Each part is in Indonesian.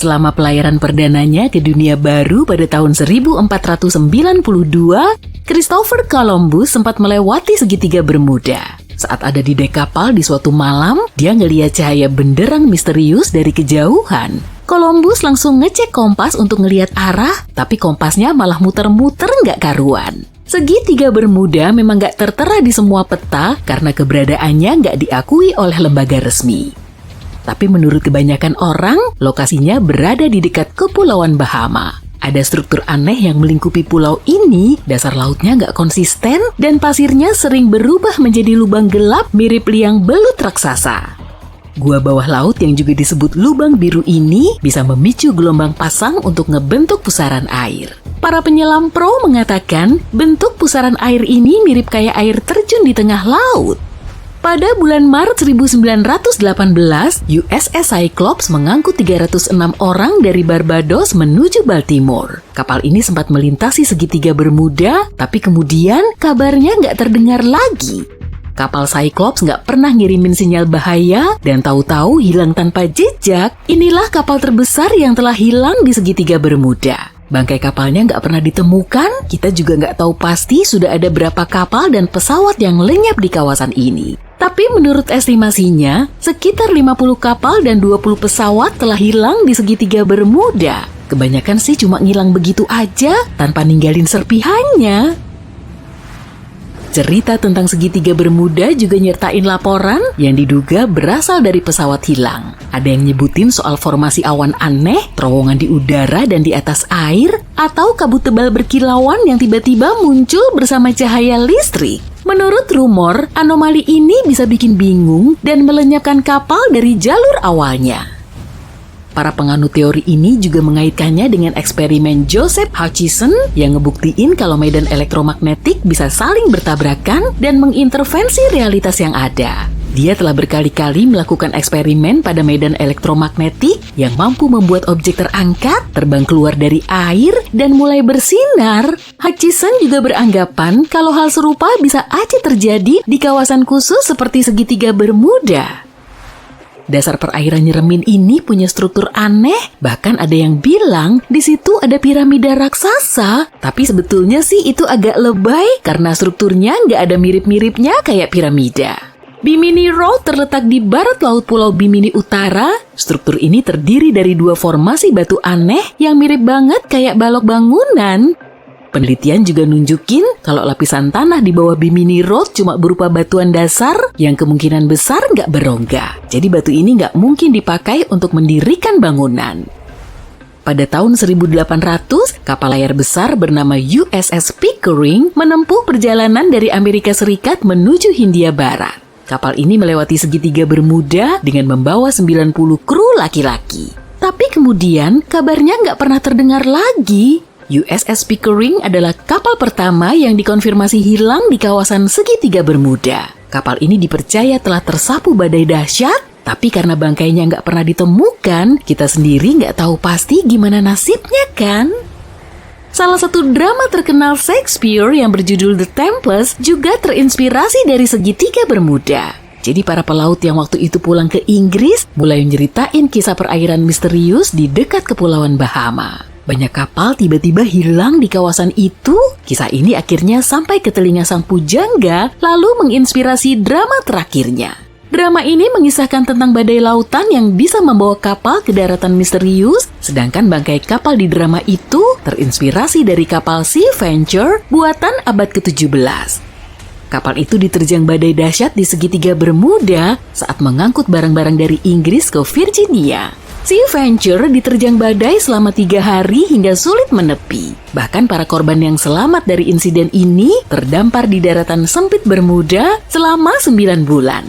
Selama pelayaran perdananya ke dunia baru pada tahun 1492, Christopher Columbus sempat melewati segitiga Bermuda. Saat ada di dek kapal di suatu malam, dia ngeliat cahaya benderang misterius dari kejauhan. Columbus langsung ngecek kompas untuk ngeliat arah, tapi kompasnya malah muter-muter nggak karuan. Segitiga Bermuda memang nggak tertera di semua peta karena keberadaannya nggak diakui oleh lembaga resmi. Tapi menurut kebanyakan orang, lokasinya berada di dekat Kepulauan Bahama. Ada struktur aneh yang melingkupi pulau ini, dasar lautnya nggak konsisten, dan pasirnya sering berubah menjadi lubang gelap mirip liang belut raksasa. Gua bawah laut yang juga disebut lubang biru ini bisa memicu gelombang pasang untuk ngebentuk pusaran air. Para penyelam pro mengatakan bentuk pusaran air ini mirip kayak air terjun di tengah laut. Pada bulan Maret 1918, USS Cyclops mengangkut 306 orang dari Barbados menuju Baltimore. Kapal ini sempat melintasi segitiga Bermuda, tapi kemudian kabarnya nggak terdengar lagi. Kapal Cyclops nggak pernah ngirimin sinyal bahaya dan tahu-tahu hilang tanpa jejak. Inilah kapal terbesar yang telah hilang di segitiga Bermuda. Bangkai kapalnya nggak pernah ditemukan, kita juga nggak tahu pasti sudah ada berapa kapal dan pesawat yang lenyap di kawasan ini. Tapi menurut estimasinya, sekitar 50 kapal dan 20 pesawat telah hilang di segitiga Bermuda. Kebanyakan sih cuma ngilang begitu aja, tanpa ninggalin serpihannya. Cerita tentang segitiga Bermuda juga nyertain laporan yang diduga berasal dari pesawat hilang. Ada yang nyebutin soal formasi awan aneh, terowongan di udara dan di atas air, atau kabut tebal berkilauan yang tiba-tiba muncul bersama cahaya listrik. Menurut rumor, anomali ini bisa bikin bingung dan melenyapkan kapal dari jalur awalnya. Para penganut teori ini juga mengaitkannya dengan eksperimen Joseph Hutchison yang ngebuktiin kalau medan elektromagnetik bisa saling bertabrakan dan mengintervensi realitas yang ada. Dia telah berkali-kali melakukan eksperimen pada medan elektromagnetik yang mampu membuat objek terangkat, terbang keluar dari air, dan mulai bersinar. Hutchison juga beranggapan kalau hal serupa bisa aja terjadi di kawasan khusus seperti segitiga Bermuda. Dasar perairan Nyeremin ini punya struktur aneh, bahkan ada yang bilang di situ ada piramida raksasa. Tapi sebetulnya sih itu agak lebay karena strukturnya nggak ada mirip-miripnya kayak piramida. Bimini Road terletak di barat laut Pulau Bimini Utara. Struktur ini terdiri dari dua formasi batu aneh yang mirip banget kayak balok bangunan. Penelitian juga nunjukin kalau lapisan tanah di bawah Bimini Road cuma berupa batuan dasar yang kemungkinan besar nggak berongga. Jadi batu ini nggak mungkin dipakai untuk mendirikan bangunan. Pada tahun 1800, kapal layar besar bernama USS Pickering menempuh perjalanan dari Amerika Serikat menuju Hindia Barat. Kapal ini melewati segitiga Bermuda dengan membawa 90 kru laki-laki. Tapi kemudian kabarnya nggak pernah terdengar lagi. USS Pickering adalah kapal pertama yang dikonfirmasi hilang di kawasan segitiga Bermuda. Kapal ini dipercaya telah tersapu badai dahsyat, tapi karena bangkainya nggak pernah ditemukan, kita sendiri nggak tahu pasti gimana nasibnya kan? Salah satu drama terkenal Shakespeare yang berjudul The Tempest juga terinspirasi dari segitiga Bermuda. Jadi para pelaut yang waktu itu pulang ke Inggris mulai menceritain kisah perairan misterius di dekat Kepulauan Bahama. Banyak kapal tiba-tiba hilang di kawasan itu. Kisah ini akhirnya sampai ke telinga sang pujangga, lalu menginspirasi drama terakhirnya. Drama ini mengisahkan tentang badai lautan yang bisa membawa kapal ke daratan misterius, sedangkan bangkai kapal di drama itu terinspirasi dari kapal Sea Venture buatan abad ke-17. Kapal itu diterjang badai dahsyat di segitiga Bermuda saat mengangkut barang-barang dari Inggris ke Virginia. Sea Venture diterjang badai selama 3 hari hingga sulit menepi. Bahkan para korban yang selamat dari insiden ini terdampar di daratan sempit Bermuda selama 9 bulan.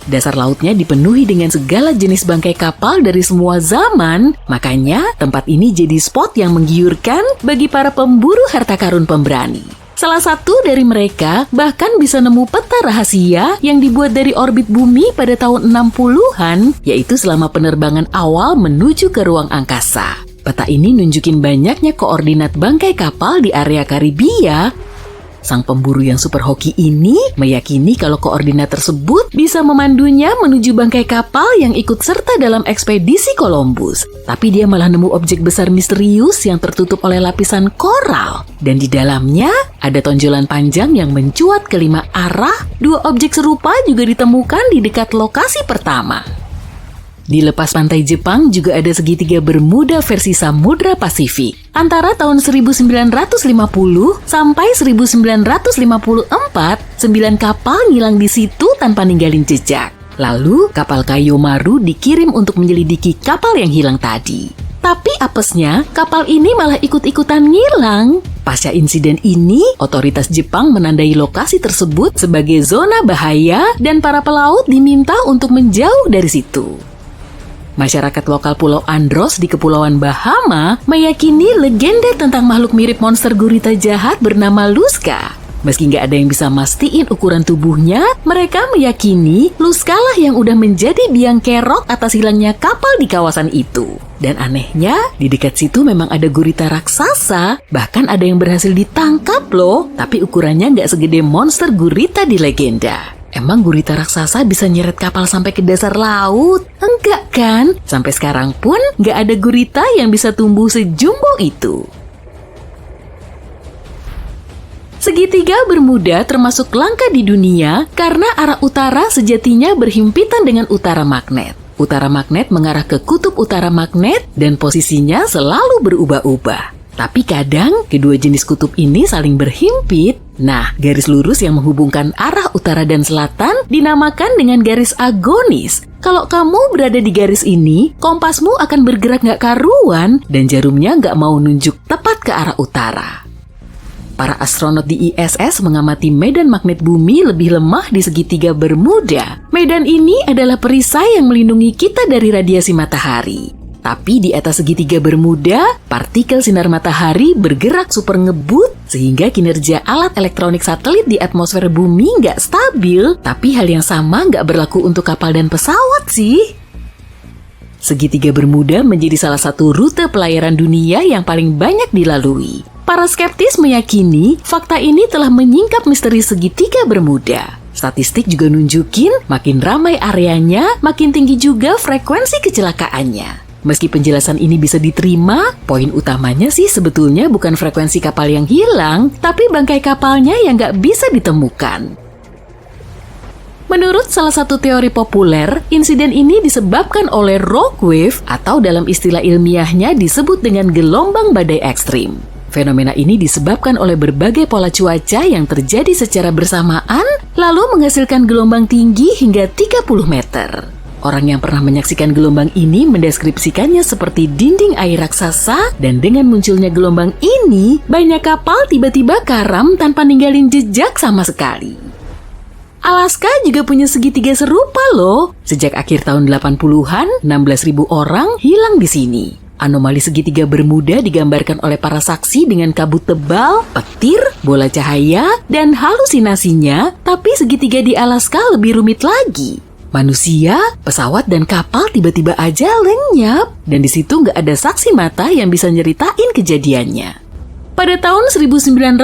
Dasar lautnya dipenuhi dengan segala jenis bangkai kapal dari semua zaman, makanya tempat ini jadi spot yang menggiurkan bagi para pemburu harta karun pemberani. Salah satu dari mereka bahkan bisa nemu peta rahasia yang dibuat dari orbit bumi pada tahun 60-an, yaitu selama penerbangan awal menuju ke ruang angkasa. Peta ini nunjukin banyaknya koordinat bangkai kapal di area Karibia. Sang pemburu yang super hoki ini meyakini kalau koordinat tersebut bisa memandunya menuju bangkai kapal yang ikut serta dalam ekspedisi Columbus. Tapi dia malah nemu objek besar misterius yang tertutup oleh lapisan koral. Dan di dalamnya ada tonjolan panjang yang mencuat ke 5 arah. 2 objek serupa juga ditemukan di dekat lokasi pertama. Di lepas pantai Jepang juga ada segitiga Bermuda versi Samudra Pasifik. Antara tahun 1950 sampai 1954, 9 kapal ngilang di situ tanpa ninggalin jejak. Lalu, kapal Kayomaru dikirim untuk menyelidiki kapal yang hilang tadi. Tapi apesnya, kapal ini malah ikut-ikutan ngilang. Pasca insiden ini, otoritas Jepang menandai lokasi tersebut sebagai zona bahaya dan para pelaut diminta untuk menjauh dari situ. Masyarakat lokal Pulau Andros di Kepulauan Bahama meyakini legenda tentang makhluk mirip monster gurita jahat bernama Luska. Meski nggak ada yang bisa mastiin ukuran tubuhnya, mereka meyakini Luska lah yang udah menjadi biang kerok atas hilangnya kapal di kawasan itu. Dan anehnya, di dekat situ memang ada gurita raksasa, bahkan ada yang berhasil ditangkap loh, tapi ukurannya nggak segede monster gurita di legenda. Emang gurita raksasa bisa nyeret kapal sampai ke dasar laut? Enggak kan? Sampai sekarang pun nggak ada gurita yang bisa tumbuh sejumbo itu. Segitiga Bermuda termasuk langka di dunia karena arah utara sejatinya berhimpitan dengan utara magnet. Utara magnet mengarah ke kutub utara magnet dan posisinya selalu berubah-ubah. Tapi kadang kedua jenis kutub ini saling berhimpit. Nah, garis lurus yang menghubungkan arah utara dan selatan dinamakan dengan garis agonis. Kalau kamu berada di garis ini, kompasmu akan bergerak nggak karuan dan jarumnya nggak mau nunjuk tepat ke arah utara. Para astronot di ISS mengamati medan magnet bumi lebih lemah di segitiga Bermuda. Medan ini adalah perisai yang melindungi kita dari radiasi matahari. Tapi di atas segitiga Bermuda, partikel sinar matahari bergerak super ngebut sehingga kinerja alat elektronik satelit di atmosfer bumi nggak stabil. Tapi hal yang sama nggak berlaku untuk kapal dan pesawat sih. Segitiga Bermuda menjadi salah satu rute pelayaran dunia yang paling banyak dilalui. Para skeptis meyakini fakta ini telah menyingkap misteri segitiga Bermuda. Statistik juga nunjukin makin ramai areanya, makin tinggi juga frekuensi kecelakaannya. Meski penjelasan ini bisa diterima, poin utamanya sih sebetulnya bukan frekuensi kapal yang hilang, tapi bangkai kapalnya yang nggak bisa ditemukan. Menurut salah satu teori populer, insiden ini disebabkan oleh rock wave atau dalam istilah ilmiahnya disebut dengan gelombang badai ekstrim. Fenomena ini disebabkan oleh berbagai pola cuaca yang terjadi secara bersamaan, lalu menghasilkan gelombang tinggi hingga 30 meter. Orang yang pernah menyaksikan gelombang ini mendeskripsikannya seperti dinding air raksasa, dan dengan munculnya gelombang ini, banyak kapal tiba-tiba karam tanpa ninggalin jejak sama sekali. Alaska juga punya segitiga serupa loh. Sejak akhir tahun 80-an, 16.000 orang hilang di sini. Anomali segitiga Bermuda digambarkan oleh para saksi dengan kabut tebal, petir, bola cahaya, dan halusinasinya, tapi segitiga di Alaska lebih rumit lagi. Manusia, pesawat, dan kapal tiba-tiba aja lenyap, dan di situ nggak ada saksi mata yang bisa nyeritain kejadiannya. Pada tahun 1950,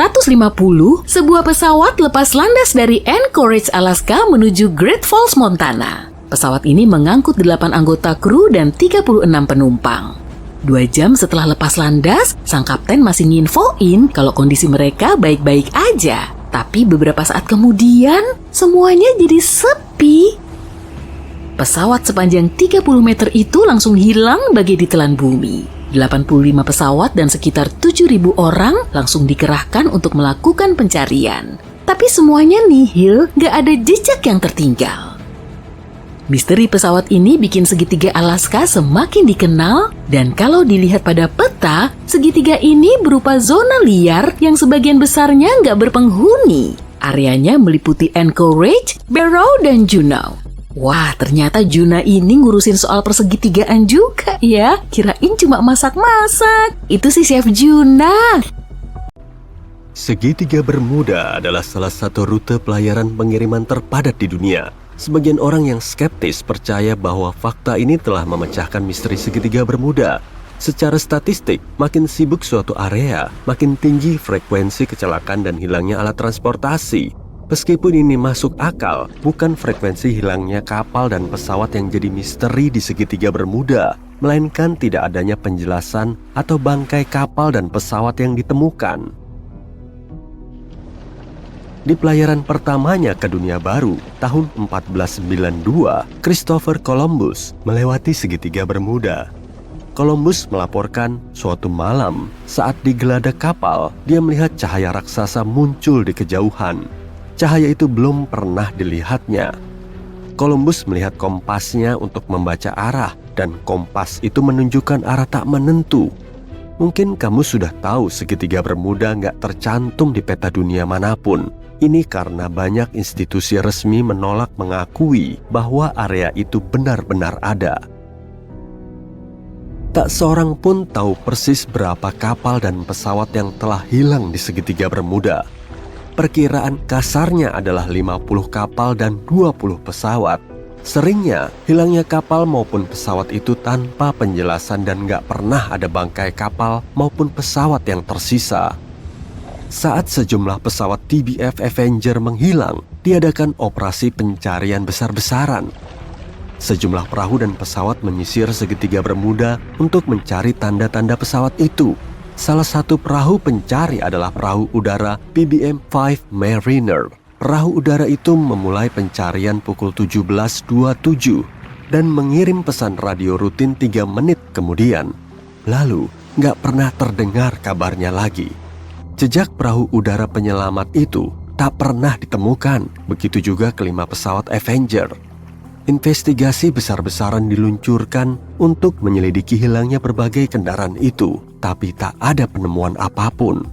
sebuah pesawat lepas landas dari Anchorage, Alaska menuju Great Falls, Montana. Pesawat ini mengangkut 8 anggota kru dan 36 penumpang. 2 jam setelah lepas landas, sang kapten masih nginfoin kalau kondisi mereka baik-baik aja. Tapi beberapa saat kemudian, semuanya jadi sepi. Pesawat sepanjang 30 meter itu langsung hilang bagai ditelan bumi. 85 pesawat dan sekitar 7.000 orang langsung dikerahkan untuk melakukan pencarian. Tapi semuanya nihil, nggak ada jejak yang tertinggal. Misteri pesawat ini bikin segitiga Alaska semakin dikenal, dan kalau dilihat pada peta, segitiga ini berupa zona liar yang sebagian besarnya nggak berpenghuni. Areanya meliputi Anchorage, Barrow, dan Juneau. Wah, ternyata Juna ini ngurusin soal persegitigaan juga ya. Kirain cuma masak-masak. Itu si Chef Juna. Segitiga Bermuda adalah salah satu rute pelayaran pengiriman terpadat di dunia. Sebagian orang yang skeptis percaya bahwa fakta ini telah memecahkan misteri segitiga Bermuda. Secara statistik, makin sibuk suatu area, makin tinggi frekuensi kecelakaan dan hilangnya alat transportasi. Meskipun ini masuk akal, bukan frekuensi hilangnya kapal dan pesawat yang jadi misteri di segitiga Bermuda, melainkan tidak adanya penjelasan atau bangkai kapal dan pesawat yang ditemukan. Di pelayaran pertamanya ke dunia baru, tahun 1492, Christopher Columbus melewati segitiga Bermuda. Columbus melaporkan suatu malam saat digeladak kapal, dia melihat cahaya raksasa muncul di kejauhan. Cahaya itu belum pernah dilihatnya. Columbus melihat kompasnya untuk membaca arah, dan kompas itu menunjukkan arah tak menentu. Mungkin kamu sudah tahu segitiga Bermuda nggak tercantum di peta dunia manapun. Ini karena banyak institusi resmi menolak mengakui bahwa area itu benar-benar ada. Tak seorang pun tahu persis berapa kapal dan pesawat yang telah hilang di segitiga Bermuda. Perkiraan kasarnya adalah 50 kapal dan 20 pesawat. Seringnya, hilangnya kapal maupun pesawat itu tanpa penjelasan dan gak pernah ada bangkai kapal maupun pesawat yang tersisa. Saat sejumlah pesawat TBF Avenger menghilang, diadakan operasi pencarian besar-besaran. Sejumlah perahu dan pesawat menyisir segitiga Bermuda untuk mencari tanda-tanda pesawat itu. Salah satu perahu pencari adalah perahu udara PBM-5 Mariner. Perahu udara itu memulai pencarian pukul 17.27 dan mengirim pesan radio rutin 3 menit kemudian. Lalu, nggak pernah terdengar kabarnya lagi. Jejak perahu udara penyelamat itu tak pernah ditemukan, begitu juga kelima pesawat Avenger. Investigasi besar-besaran diluncurkan untuk menyelidiki hilangnya berbagai kendaraan itu, tapi tak ada penemuan apapun.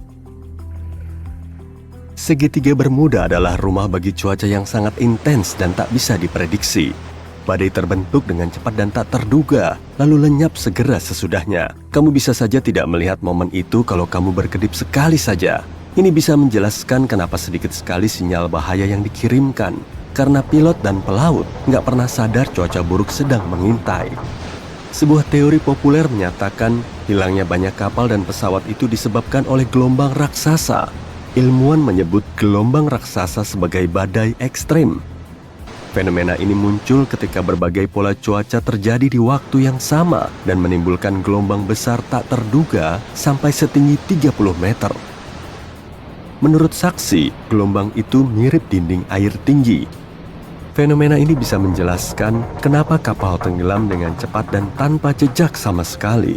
Segitiga Bermuda adalah rumah bagi cuaca yang sangat intens dan tak bisa diprediksi. Badai terbentuk dengan cepat dan tak terduga, lalu lenyap segera sesudahnya. Kamu bisa saja tidak melihat momen itu kalau kamu berkedip sekali saja. Ini bisa menjelaskan kenapa sedikit sekali sinyal bahaya yang dikirimkan, karena pilot dan pelaut nggak pernah sadar cuaca buruk sedang mengintai. Sebuah teori populer menyatakan hilangnya banyak kapal dan pesawat itu disebabkan oleh gelombang raksasa. Ilmuwan menyebut gelombang raksasa sebagai badai ekstrim. Fenomena ini muncul ketika berbagai pola cuaca terjadi di waktu yang sama dan menimbulkan gelombang besar tak terduga sampai setinggi 30 meter. Menurut saksi, gelombang itu mirip dinding air tinggi. Fenomena ini bisa menjelaskan kenapa kapal tenggelam dengan cepat dan tanpa jejak sama sekali.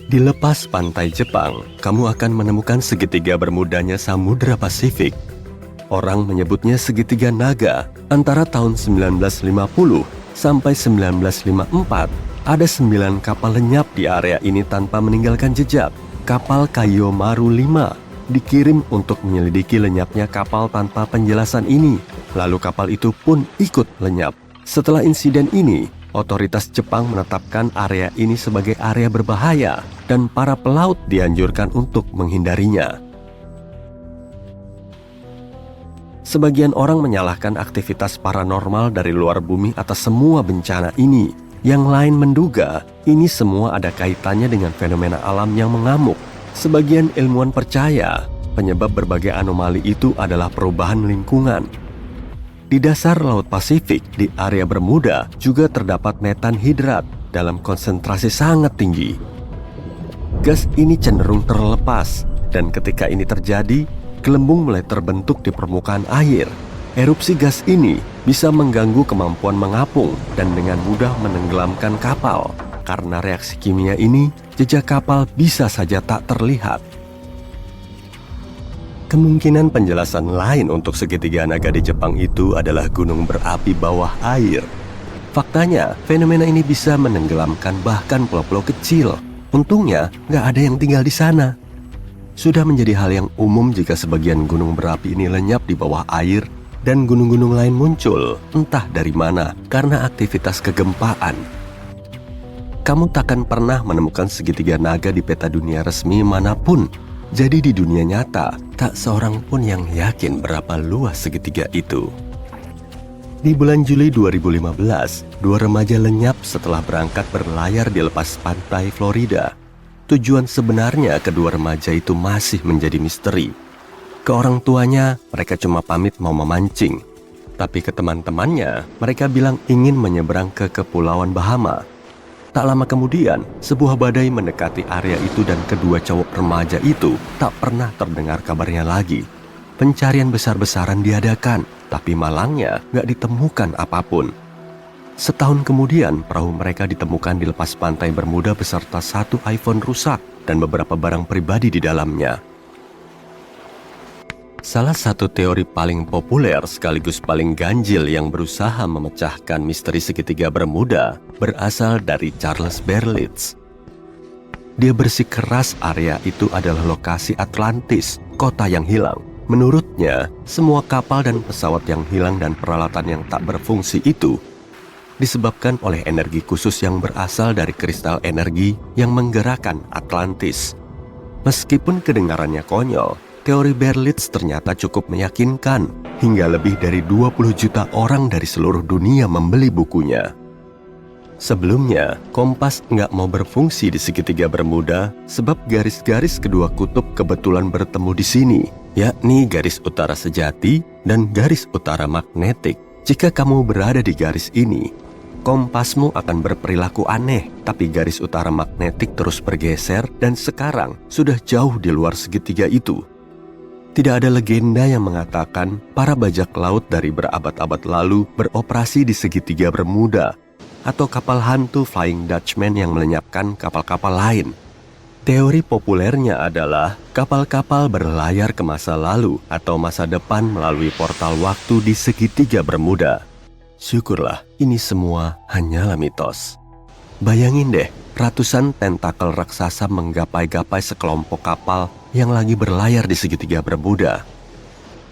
Di lepas pantai Jepang, kamu akan menemukan segitiga Bermudanya Samudra Pasifik. Orang menyebutnya segitiga naga. Antara tahun 1950 sampai 1954, ada 9 kapal lenyap di area ini tanpa meninggalkan jejak. Kapal Kaiomaru 5 dikirim untuk menyelidiki lenyapnya kapal tanpa penjelasan ini. Lalu kapal itu pun ikut lenyap. Setelah insiden ini, otoritas Jepang menetapkan area ini sebagai area berbahaya dan para pelaut dianjurkan untuk menghindarinya. Sebagian orang menyalahkan aktivitas paranormal dari luar bumi atas semua bencana ini. Yang lain menduga ini semua ada kaitannya dengan fenomena alam yang mengamuk. Sebagian ilmuwan percaya penyebab berbagai anomali itu adalah perubahan lingkungan. Di dasar Laut Pasifik di area Bermuda juga terdapat metan hidrat dalam konsentrasi sangat tinggi. Gas ini cenderung terlepas dan ketika ini terjadi, gelembung mulai terbentuk di permukaan air. Erupsi gas ini bisa mengganggu kemampuan mengapung dan dengan mudah menenggelamkan kapal. Karena reaksi kimia ini, jejak kapal bisa saja tak terlihat. Kemungkinan penjelasan lain untuk segitiga naga di Jepang itu adalah gunung berapi bawah air. Faktanya, fenomena ini bisa menenggelamkan bahkan pulau-pulau kecil. Untungnya, nggak ada yang tinggal di sana. Sudah menjadi hal yang umum jika sebagian gunung berapi ini lenyap di bawah air dan gunung-gunung lain muncul, entah dari mana, karena aktivitas kegempaan. Kamu takkan pernah menemukan segitiga naga di peta dunia resmi manapun. Jadi di dunia nyata, tak seorang pun yang yakin berapa luas segitiga itu. Di bulan Juli 2015, Dua remaja lenyap setelah berangkat berlayar di lepas pantai Florida. Tujuan sebenarnya kedua remaja itu masih menjadi misteri. Ke orang tuanya, mereka cuma pamit mau memancing. Tapi ke teman-temannya, mereka bilang ingin menyeberang ke Kepulauan Bahama. Tak lama kemudian, sebuah badai mendekati area itu dan kedua cowok remaja itu tak pernah terdengar kabarnya lagi. Pencarian besar-besaran diadakan, tapi malangnya nggak ditemukan apapun. Setahun kemudian, perahu mereka ditemukan di lepas pantai Bermuda beserta satu iPhone rusak dan beberapa barang pribadi di dalamnya. Salah satu teori paling populer sekaligus paling ganjil yang berusaha memecahkan misteri segitiga Bermuda berasal dari Charles Berlitz. Dia bersikeras area itu adalah lokasi Atlantis, kota yang hilang. Menurutnya, semua kapal dan pesawat yang hilang dan peralatan yang tak berfungsi itu disebabkan oleh energi khusus yang berasal dari kristal energi yang menggerakkan Atlantis. Meskipun kedengarannya konyol, teori Berlitz ternyata cukup meyakinkan hingga lebih dari 20 juta orang dari seluruh dunia membeli bukunya. Sebelumnya, kompas nggak mau berfungsi di segitiga Bermuda sebab garis-garis kedua kutub kebetulan bertemu di sini, yakni garis utara sejati dan garis utara magnetik. Jika kamu berada di garis ini, kompasmu akan berperilaku aneh, tapi garis utara magnetik terus bergeser dan sekarang sudah jauh di luar segitiga itu. Tidak ada legenda yang mengatakan para bajak laut dari berabad-abad lalu beroperasi di segitiga Bermuda atau kapal hantu Flying Dutchman yang melenyapkan kapal-kapal lain. Teori populernya adalah kapal-kapal berlayar ke masa lalu atau masa depan melalui portal waktu di segitiga Bermuda. Syukurlah, ini semua hanyalah mitos. Bayangin deh, ratusan tentakel raksasa menggapai-gapai sekelompok kapal yang lagi berlayar di segitiga Bermuda.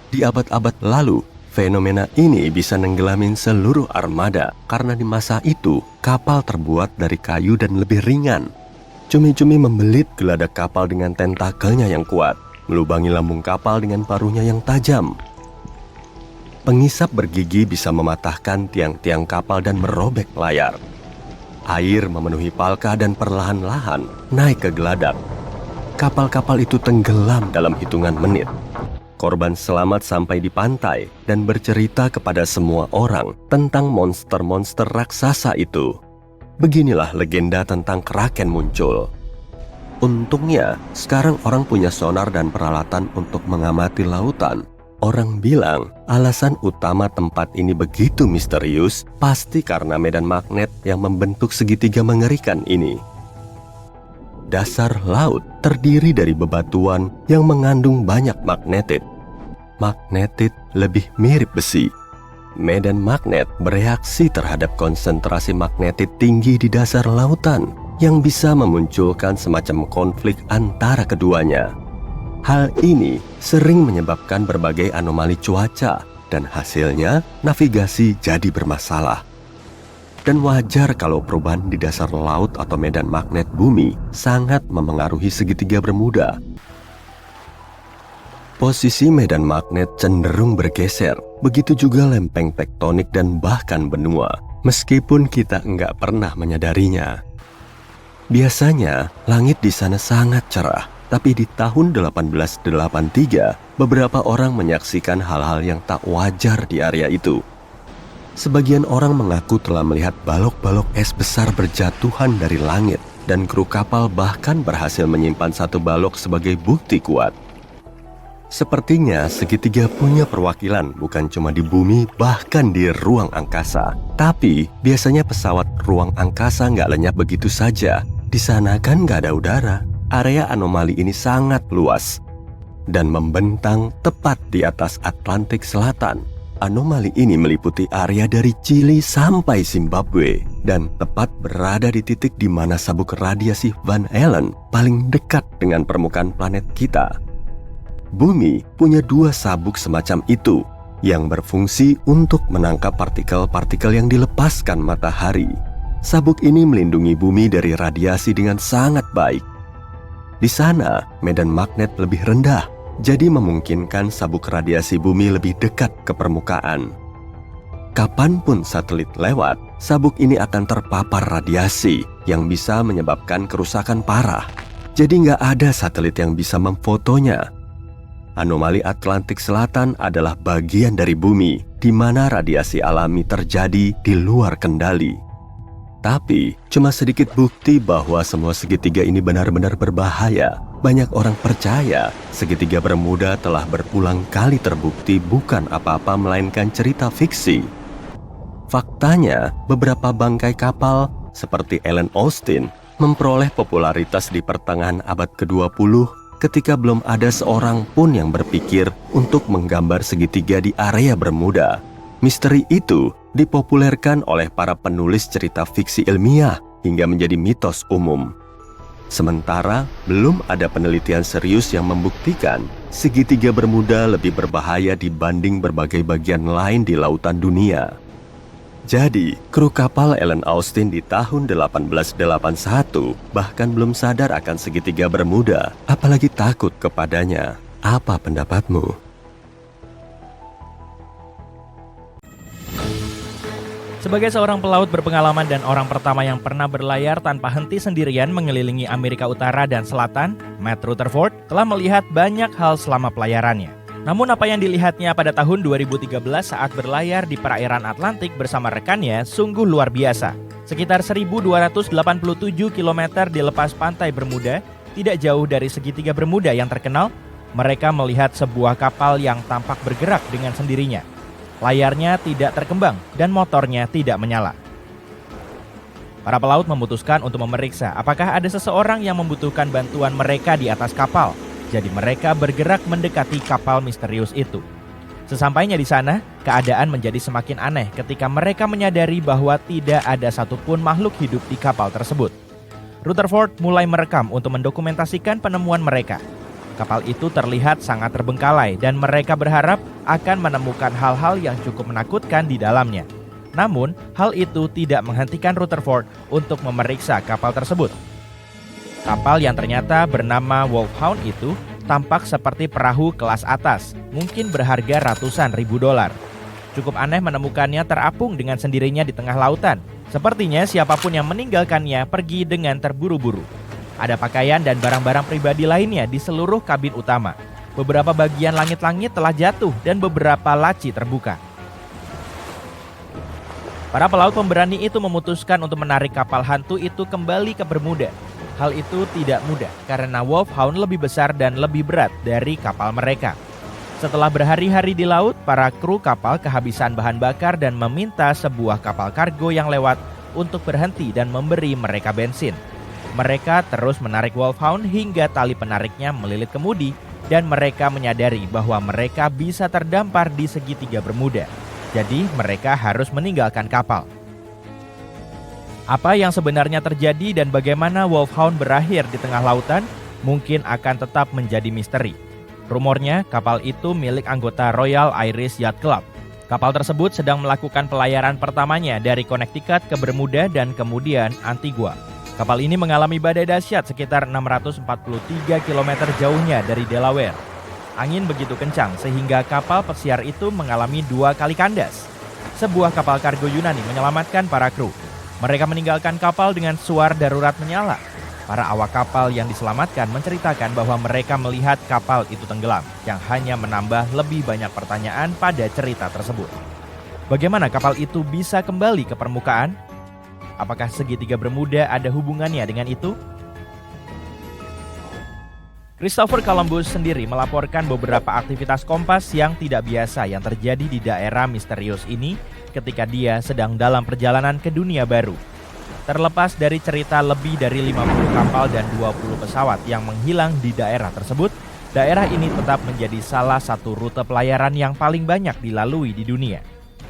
Di abad-abad lalu, fenomena ini bisa nenggelamin seluruh armada karena di masa itu kapal terbuat dari kayu dan lebih ringan. Cumi-cumi membelit geladak kapal dengan tentakelnya yang kuat, melubangi lambung kapal dengan paruhnya yang tajam. Pengisap bergigi bisa mematahkan tiang-tiang kapal dan merobek layar. Air memenuhi palka dan perlahan-lahan naik ke geladak. Kapal-kapal itu tenggelam dalam hitungan menit. Korban selamat sampai di pantai dan bercerita kepada semua orang tentang monster-monster raksasa itu. Beginilah legenda tentang Kraken muncul. Untungnya, sekarang orang punya sonar dan peralatan untuk mengamati lautan. Orang bilang alasan utama tempat ini begitu misterius pasti karena medan magnet yang membentuk segitiga mengerikan ini. Dasar laut terdiri dari bebatuan yang mengandung banyak magnetit. Magnetit lebih mirip besi. Medan magnet bereaksi terhadap konsentrasi magnetit tinggi di dasar lautan yang bisa memunculkan semacam konflik antara keduanya. Hal ini sering menyebabkan berbagai anomali cuaca dan hasilnya navigasi jadi bermasalah. Dan wajar kalau perubahan di dasar laut atau medan magnet bumi sangat memengaruhi segitiga Bermuda. Posisi medan magnet cenderung bergeser, begitu juga lempeng tektonik dan bahkan benua, meskipun kita nggak pernah menyadarinya. Biasanya, langit di sana sangat cerah. Tapi di tahun 1883, beberapa orang menyaksikan hal-hal yang tak wajar di area itu. Sebagian orang mengaku telah melihat balok-balok es besar berjatuhan dari langit, dan kru kapal bahkan berhasil menyimpan satu balok sebagai bukti kuat. Sepertinya segitiga punya perwakilan bukan cuma di bumi, bahkan di ruang angkasa. Tapi biasanya pesawat ruang angkasa nggak lenyap begitu saja. Di sana kan nggak ada udara. Area anomali ini sangat luas dan membentang tepat di atas Atlantik Selatan. Anomali ini meliputi area dari Chili sampai Zimbabwe dan tepat berada di titik di mana sabuk radiasi Van Allen paling dekat dengan permukaan planet kita. Bumi punya dua sabuk semacam itu yang berfungsi untuk menangkap partikel-partikel yang dilepaskan matahari. Sabuk ini melindungi bumi dari radiasi dengan sangat baik. Di sana, medan magnet lebih rendah, jadi memungkinkan sabuk radiasi bumi lebih dekat ke permukaan. Kapanpun satelit lewat, sabuk ini akan terpapar radiasi yang bisa menyebabkan kerusakan parah. Jadi nggak ada satelit yang bisa memfotonya. Anomali Atlantik Selatan adalah bagian dari bumi di mana radiasi alami terjadi di luar kendali. Tapi, cuma sedikit bukti bahwa semua segitiga ini benar-benar berbahaya. Banyak orang percaya segitiga Bermuda telah berulang kali terbukti bukan apa-apa melainkan cerita fiksi. Faktanya, beberapa bangkai kapal seperti Ellen Austin memperoleh popularitas di pertengahan abad ke-20 ketika belum ada seorang pun yang berpikir untuk menggambar segitiga di area Bermuda. Misteri itu dipopulerkan oleh para penulis cerita fiksi ilmiah hingga menjadi mitos umum. Sementara belum ada penelitian serius yang membuktikan segitiga Bermuda lebih berbahaya dibanding berbagai bagian lain di lautan dunia. Jadi, kru kapal Ellen Austin di tahun 1881 bahkan belum sadar akan segitiga Bermuda, apalagi takut kepadanya. Apa pendapatmu? Sebagai seorang pelaut berpengalaman dan orang pertama yang pernah berlayar tanpa henti sendirian mengelilingi Amerika Utara dan Selatan, Matt Rutherford telah melihat banyak hal selama pelayarannya. Namun apa yang dilihatnya pada tahun 2013 saat berlayar di perairan Atlantik bersama rekannya sungguh luar biasa. Sekitar 1.287 km di lepas pantai Bermuda, tidak jauh dari segitiga Bermuda yang terkenal, mereka melihat sebuah kapal yang tampak bergerak dengan sendirinya. Layarnya tidak terkembang dan motornya tidak menyala. Para pelaut memutuskan untuk memeriksa apakah ada seseorang yang membutuhkan bantuan mereka di atas kapal. Jadi mereka bergerak mendekati kapal misterius itu. Sesampainya di sana, keadaan menjadi semakin aneh ketika mereka menyadari bahwa tidak ada satupun makhluk hidup di kapal tersebut. Rutherford mulai merekam untuk mendokumentasikan penemuan mereka. Kapal itu terlihat sangat terbengkalai dan mereka berharap akan menemukan hal-hal yang cukup menakutkan di dalamnya. Namun, hal itu tidak menghentikan Rutherford untuk memeriksa kapal tersebut. Kapal yang ternyata bernama Wolfhound itu tampak seperti perahu kelas atas, mungkin berharga ratusan ribu dolar. Cukup aneh menemukannya terapung dengan sendirinya di tengah lautan. Sepertinya siapapun yang meninggalkannya pergi dengan terburu-buru. Ada pakaian dan barang-barang pribadi lainnya di seluruh kabin utama. Beberapa bagian langit-langit telah jatuh dan beberapa laci terbuka. Para pelaut pemberani itu memutuskan untuk menarik kapal hantu itu kembali ke Bermuda. Hal itu tidak mudah karena Wolfhound lebih besar dan lebih berat dari kapal mereka. Setelah berhari-hari di laut, para kru kapal kehabisan bahan bakar dan meminta sebuah kapal kargo yang lewat untuk berhenti dan memberi mereka bensin. Mereka terus menarik Wolfhound hingga tali penariknya melilit kemudi dan mereka menyadari bahwa mereka bisa terdampar di segitiga Bermuda. Jadi mereka harus meninggalkan kapal. Apa yang sebenarnya terjadi dan bagaimana Wolfhound berakhir di tengah lautan mungkin akan tetap menjadi misteri. Rumornya kapal itu milik anggota Royal Irish Yacht Club. Kapal tersebut sedang melakukan pelayaran pertamanya dari Connecticut ke Bermuda dan kemudian Antigua. Kapal ini mengalami badai dahsyat sekitar 643 km jauhnya dari Delaware. Angin begitu kencang sehingga kapal pesiar itu mengalami 2 kali kandas. Sebuah kapal kargo Yunani menyelamatkan para kru. Mereka meninggalkan kapal dengan suar darurat menyala. Para awak kapal yang diselamatkan menceritakan bahwa mereka melihat kapal itu tenggelam, yang hanya menambah lebih banyak pertanyaan pada cerita tersebut. Bagaimana kapal itu bisa kembali ke permukaan? Apakah segitiga Bermuda ada hubungannya dengan itu? Christopher Columbus sendiri melaporkan beberapa aktivitas kompas yang tidak biasa yang terjadi di daerah misterius ini ketika dia sedang dalam perjalanan ke dunia baru. Terlepas dari cerita lebih dari 50 kapal dan 20 pesawat yang menghilang di daerah tersebut, daerah ini tetap menjadi salah satu rute pelayaran yang paling banyak dilalui di dunia.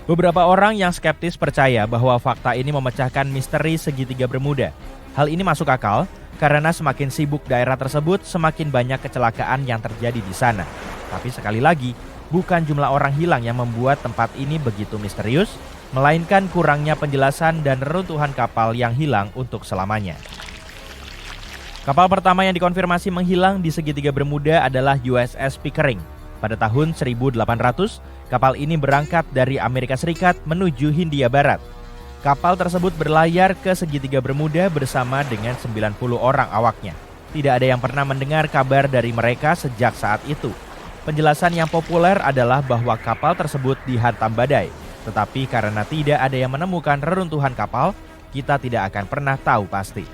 Beberapa orang yang skeptis percaya bahwa fakta ini memecahkan misteri segitiga Bermuda. Hal ini masuk akal karena semakin sibuk daerah tersebut, semakin banyak kecelakaan yang terjadi di sana. Tapi sekali lagi, bukan jumlah orang hilang yang membuat tempat ini begitu misterius, melainkan kurangnya penjelasan dan reruntuhan kapal yang hilang untuk selamanya. Kapal pertama yang dikonfirmasi menghilang di segitiga Bermuda adalah USS Pickering. Pada tahun 1800, Kapal ini berangkat dari Amerika Serikat menuju Hindia Barat. Kapal tersebut berlayar ke segitiga Bermuda bersama dengan 90 orang awaknya. Tidak ada yang pernah mendengar kabar dari mereka sejak saat itu. Penjelasan yang populer adalah bahwa kapal tersebut dihantam badai. Tetapi karena tidak ada yang menemukan reruntuhan kapal, kita tidak akan pernah tahu pasti.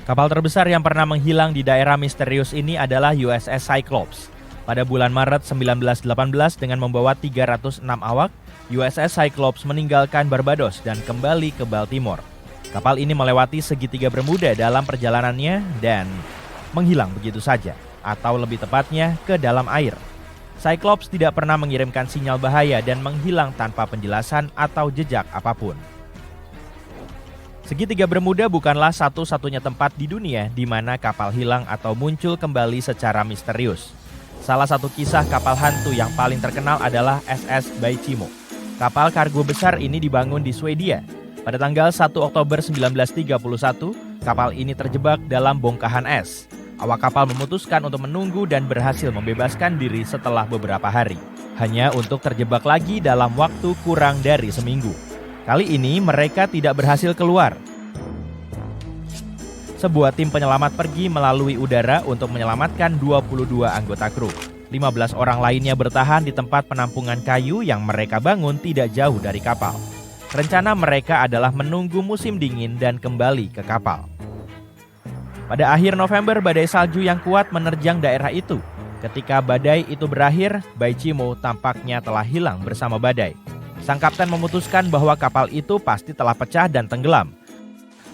Kapal terbesar yang pernah menghilang di daerah misterius ini adalah USS Cyclops. Pada bulan Maret 1918 dengan membawa 306 awak, USS Cyclops meninggalkan Barbados dan kembali ke Baltimore. Kapal ini melewati segitiga Bermuda dalam perjalanannya dan menghilang begitu saja, atau lebih tepatnya ke dalam air. Cyclops tidak pernah mengirimkan sinyal bahaya dan menghilang tanpa penjelasan atau jejak apapun. Segitiga Bermuda bukanlah satu-satunya tempat di dunia di mana kapal hilang atau muncul kembali secara misterius. Salah satu kisah kapal hantu yang paling terkenal adalah SS Baichimo. Kapal kargo besar ini dibangun di Swedia. Pada tanggal 1 Oktober 1931, kapal ini terjebak dalam bongkahan es. Awak kapal memutuskan untuk menunggu dan berhasil membebaskan diri setelah beberapa hari. Hanya untuk terjebak lagi dalam waktu kurang dari seminggu. Kali ini mereka tidak berhasil keluar. Sebuah tim penyelamat pergi melalui udara untuk menyelamatkan 22 anggota kru. 15 orang lainnya bertahan di tempat penampungan kayu yang mereka bangun tidak jauh dari kapal. Rencana mereka adalah menunggu musim dingin dan kembali ke kapal. Pada akhir November, badai salju yang kuat menerjang daerah itu. Ketika badai itu berakhir, Baichimo tampaknya telah hilang bersama badai. Sang kapten memutuskan bahwa kapal itu pasti telah pecah dan tenggelam.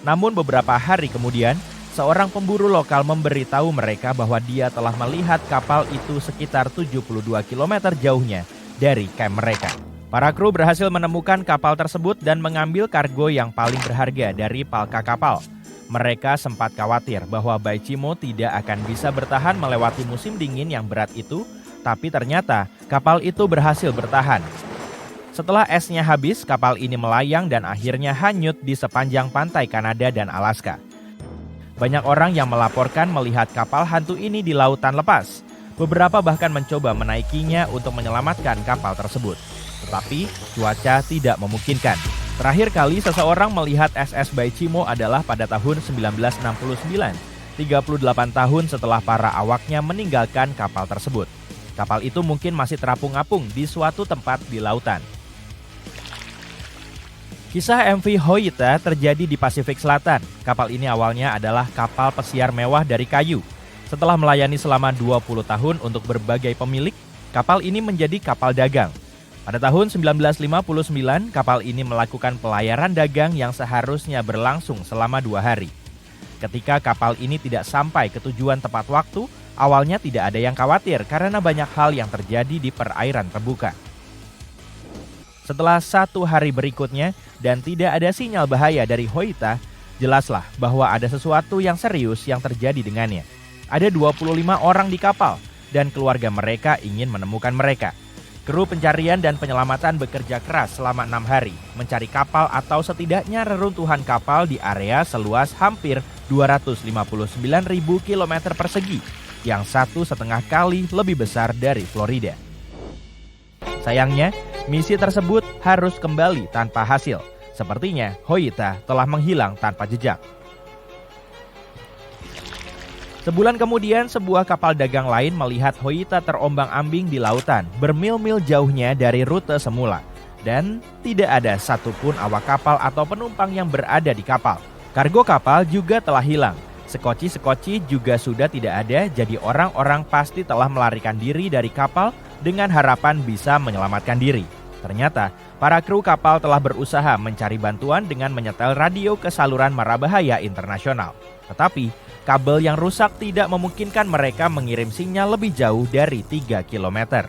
Namun beberapa hari kemudian, seorang pemburu lokal memberitahu mereka bahwa dia telah melihat kapal itu sekitar 72 km jauhnya dari kamp mereka. Para kru berhasil menemukan kapal tersebut dan mengambil kargo yang paling berharga dari palka kapal. Mereka sempat khawatir bahwa Baichimo tidak akan bisa bertahan melewati musim dingin yang berat itu, tapi ternyata kapal itu berhasil bertahan. Setelah esnya habis, kapal ini melayang dan akhirnya hanyut di sepanjang pantai Kanada dan Alaska. Banyak orang yang melaporkan melihat kapal hantu ini di lautan lepas. Beberapa bahkan mencoba menaikinya untuk menyelamatkan kapal tersebut. Tetapi cuaca tidak memungkinkan. Terakhir kali seseorang melihat SS Baichimo adalah pada tahun 1969, 38 tahun setelah para awaknya meninggalkan kapal tersebut. Kapal itu mungkin masih terapung-apung di suatu tempat di lautan. Kisah MV Hoita terjadi di Pasifik Selatan. Kapal ini awalnya adalah kapal pesiar mewah dari kayu. Setelah melayani selama 20 tahun untuk berbagai pemilik, kapal ini menjadi kapal dagang. Pada tahun 1959, kapal ini melakukan pelayaran dagang yang seharusnya berlangsung selama 2 hari. Ketika kapal ini tidak sampai ke tujuan tepat waktu, awalnya tidak ada yang khawatir karena banyak hal yang terjadi di perairan terbuka. Setelah 1 hari berikutnya dan tidak ada sinyal bahaya dari Hoita, jelaslah bahwa ada sesuatu yang serius yang terjadi dengannya. Ada 25 orang di kapal dan keluarga mereka ingin menemukan mereka. Kru pencarian dan penyelamatan bekerja keras selama 6 hari, mencari kapal atau setidaknya reruntuhan kapal di area seluas hampir 259.000 km persegi, yang 1,5 kali lebih besar dari Florida. Sayangnya, misi tersebut harus kembali tanpa hasil. Sepertinya Hoita telah menghilang tanpa jejak. Sebulan kemudian, sebuah kapal dagang lain melihat Hoita terombang-ambing di lautan, bermil-mil jauhnya dari rute semula. Dan tidak ada satupun awak kapal atau penumpang yang berada di kapal. Kargo kapal juga telah hilang. Sekoci-sekoci juga sudah tidak ada, jadi orang-orang pasti telah melarikan diri dari kapal dengan harapan bisa menyelamatkan diri. Ternyata, para kru kapal telah berusaha mencari bantuan dengan menyetel radio ke saluran marabahaya internasional. Tetapi, kabel yang rusak tidak memungkinkan mereka mengirim sinyal lebih jauh dari 3 km.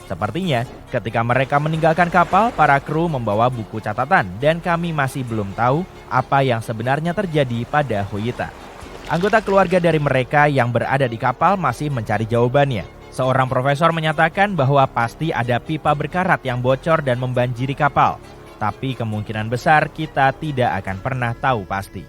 Sepertinya, ketika mereka meninggalkan kapal, para kru membawa buku catatan dan kami masih belum tahu apa yang sebenarnya terjadi pada Hoita. Anggota keluarga dari mereka yang berada di kapal masih mencari jawabannya. Seorang profesor menyatakan bahwa pasti ada pipa berkarat yang bocor dan membanjiri kapal. Tapi kemungkinan besar kita tidak akan pernah tahu pasti.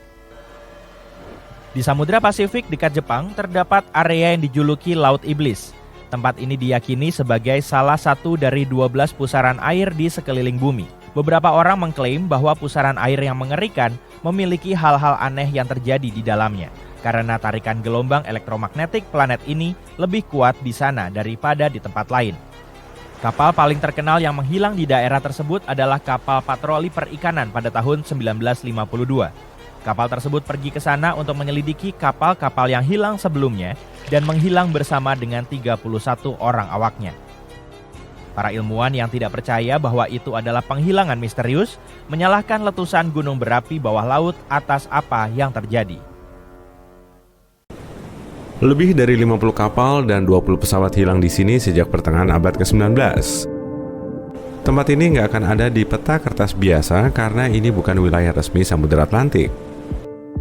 Di Samudra Pasifik dekat Jepang terdapat area yang dijuluki Laut Iblis. Tempat ini diyakini sebagai salah satu dari 12 pusaran air di sekeliling bumi. Beberapa orang mengklaim bahwa pusaran air yang mengerikan memiliki hal-hal aneh yang terjadi di dalamnya, karena tarikan gelombang elektromagnetik planet ini lebih kuat di sana daripada di tempat lain. Kapal paling terkenal yang menghilang di daerah tersebut adalah kapal patroli perikanan pada tahun 1952. Kapal tersebut pergi ke sana untuk menyelidiki kapal-kapal yang hilang sebelumnya dan menghilang bersama dengan 31 orang awaknya. Para ilmuwan yang tidak percaya bahwa itu adalah penghilangan misterius menyalahkan letusan gunung berapi bawah laut atas apa yang terjadi. Lebih dari 50 kapal dan 20 pesawat hilang di sini sejak pertengahan abad ke-19. Tempat ini nggak akan ada di peta kertas biasa karena ini bukan wilayah resmi Samudra Atlantik.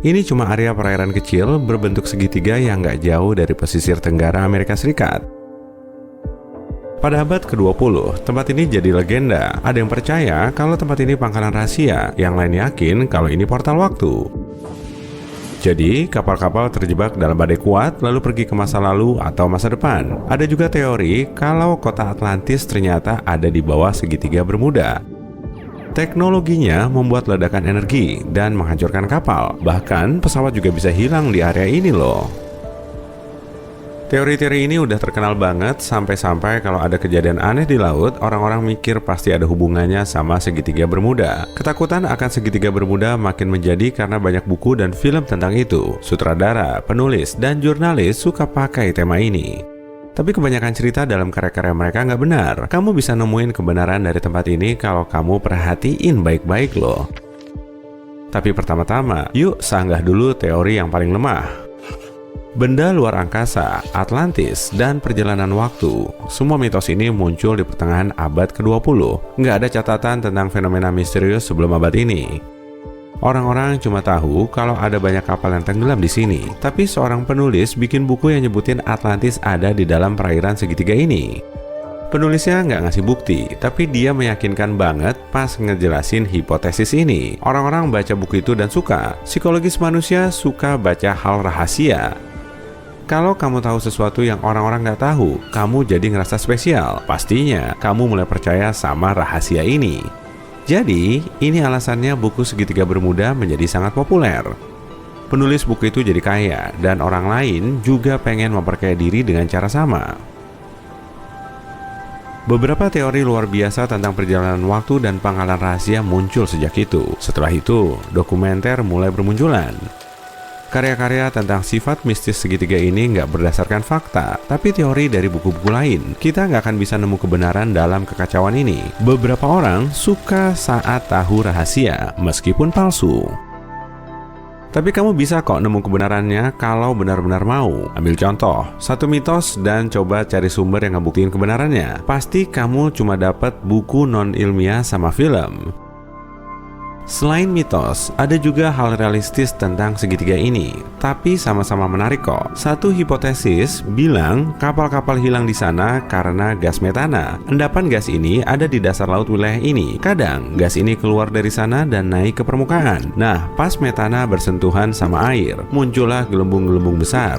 Ini cuma area perairan kecil berbentuk segitiga yang nggak jauh dari pesisir tenggara Amerika Serikat. Pada abad ke-20, tempat ini jadi legenda. Ada yang percaya kalau tempat ini pangkalan rahasia, yang lain yakin kalau ini portal waktu. Jadi, kapal-kapal terjebak dalam badai kuat lalu pergi ke masa lalu atau masa depan. Ada juga teori kalau kota Atlantis ternyata ada di bawah segitiga Bermuda. Teknologinya membuat ledakan energi dan menghancurkan kapal. Bahkan pesawat juga bisa hilang di area ini loh. Teori-teori ini udah terkenal banget sampai-sampai kalau ada kejadian aneh di laut, orang-orang mikir pasti ada hubungannya sama segitiga Bermuda. Ketakutan akan segitiga Bermuda makin menjadi karena banyak buku dan film tentang itu. Sutradara, penulis, dan jurnalis suka pakai tema ini. Tapi kebanyakan cerita dalam karya-karya mereka nggak benar. Kamu bisa nemuin kebenaran dari tempat ini kalau kamu perhatiin baik-baik loh. Tapi pertama-tama, yuk sanggah dulu teori yang paling lemah. Benda luar angkasa, Atlantis, dan perjalanan waktu. Semua mitos ini muncul di pertengahan abad ke-20. Nggak ada catatan tentang fenomena misterius sebelum abad ini. Orang-orang cuma tahu kalau ada banyak kapal yang tenggelam di sini. Tapi seorang penulis bikin buku yang nyebutin Atlantis ada di dalam perairan segitiga ini. Penulisnya nggak ngasih bukti, tapi dia meyakinkan banget pas ngejelasin hipotesis ini. Orang-orang baca buku itu dan suka. Psikologis manusia suka baca hal rahasia. Kalau kamu tahu sesuatu yang orang-orang nggak tahu, kamu jadi ngerasa spesial. Pastinya kamu mulai percaya sama rahasia ini. Jadi, ini alasannya buku Segitiga Bermuda menjadi sangat populer. Penulis buku itu jadi kaya, dan orang lain juga pengen memperkaya diri dengan cara sama. Beberapa teori luar biasa tentang perjalanan waktu dan pangkalan rahasia muncul sejak itu. Setelah itu, dokumenter mulai bermunculan. Karya-karya tentang sifat mistis segitiga ini nggak berdasarkan fakta, tapi teori dari buku-buku lain. Kita nggak akan bisa nemu kebenaran dalam kekacauan ini. Beberapa orang suka saat tahu rahasia, meskipun palsu. Tapi kamu bisa kok nemu kebenarannya kalau benar-benar mau. Ambil contoh, satu mitos dan coba cari sumber yang ngebuktiin kebenarannya. Pasti kamu cuma dapat buku non-ilmiah sama film. Selain mitos, ada juga hal realistis tentang segitiga ini, tapi sama-sama menarik kok. Satu hipotesis bilang kapal-kapal hilang di sana karena gas metana. Endapan gas ini ada di dasar laut wilayah ini. Kadang gas ini keluar dari sana dan naik ke permukaan. Nah, pas metana bersentuhan sama air, muncullah gelembung-gelembung besar.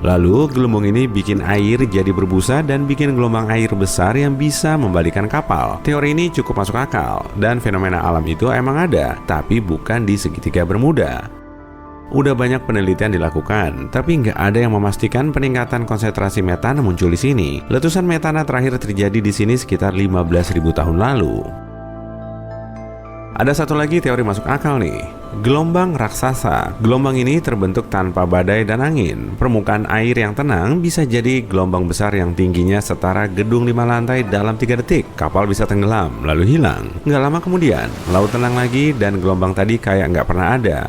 Lalu gelembung ini bikin air jadi berbusa dan bikin gelombang air besar yang bisa membalikan kapal. Teori ini cukup masuk akal, dan fenomena alam itu emang ada, tapi bukan di segitiga Bermuda. Udah banyak penelitian dilakukan, tapi nggak ada yang memastikan peningkatan konsentrasi metana muncul di sini. Letusan metana terakhir terjadi di sini sekitar 15.000 tahun lalu. Ada satu lagi teori masuk akal nih, gelombang raksasa. Gelombang ini terbentuk tanpa badai dan angin. Permukaan air yang tenang bisa jadi gelombang besar yang tingginya setara gedung 5 lantai dalam 3 detik. Kapal bisa tenggelam, lalu hilang. Nggak lama kemudian, laut tenang lagi dan gelombang tadi kayak nggak pernah ada.